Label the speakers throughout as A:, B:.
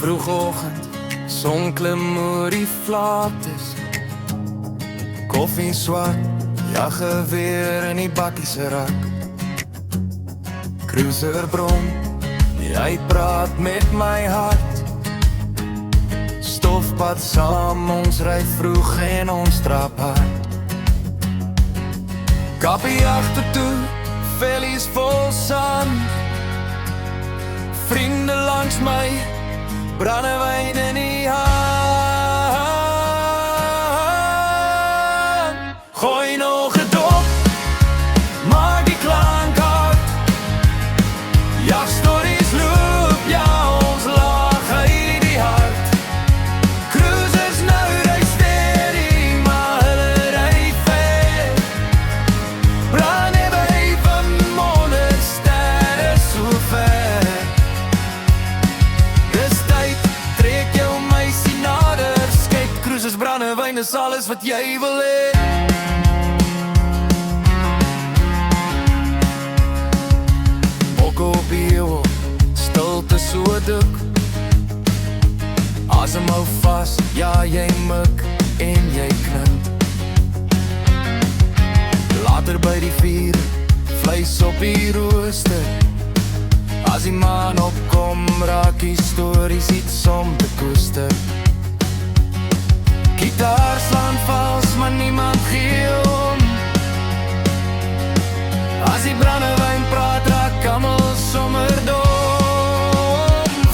A: Vroegoggend, son klim oor die vlaktes. Koffie swart, jagge weer in die bakkie se rak. Cruiser brom, jy praat met my hart. Stofpad saam, ons ry vroeg en ons trap hard. Kappie agtertoe, vellies vol sand. Vriende langs my, brandewyn in die hand. Gooi nog 'n dop, maak die klank hard. Jagstories loop, ja ons lag uit die hart. Cruisers nou ry steady, maar hulle ry ver. Brandewyn van monsterre so ver. Dis tyd, trek jou meisie nader. Skyk, cruisers, brandewyn is alles wat jy wil hê. Op die heuwel, stilte so dik. Asem hou vas, ja jy mik en jy knip. Later by die vuur, vleis op die rooster. As die maan opkom, raak die stories iets om te koester. Gitaar slaan vals, maar niemand gee om. As die brandewyn praat, raak almal sommer dom.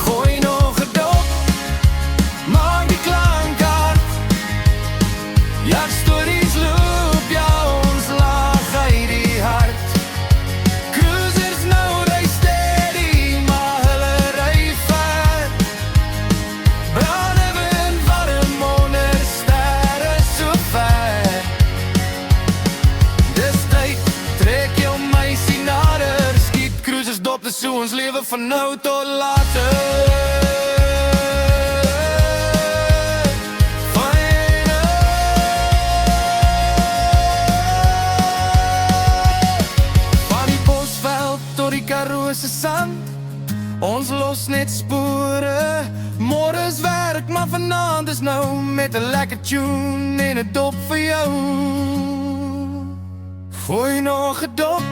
A: Gooi nog 'n dop, maak die klank hard. Ja, stories loop, ja ons lag uit die hart. Cruisers nou ry steady, maar hulle ry ver. Brandewyn warm onder sterre so ver. Dis tyd, trek jou meisie nader. Skiet cruisers dop, dis hoe ons lewe van nou tot later. Van die Bosveld tot die Karoo se sand, ons los net spore. Môre is werk, maar vanaand is nou met 'n lekker tune en 'n dop vir jou. Gooi nog 'n dop,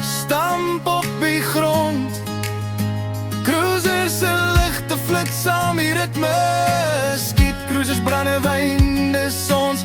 A: stamp op die grond. Cruisers se ligte flits saam die ritme. Skiet cruisers, brandewyn, dis ons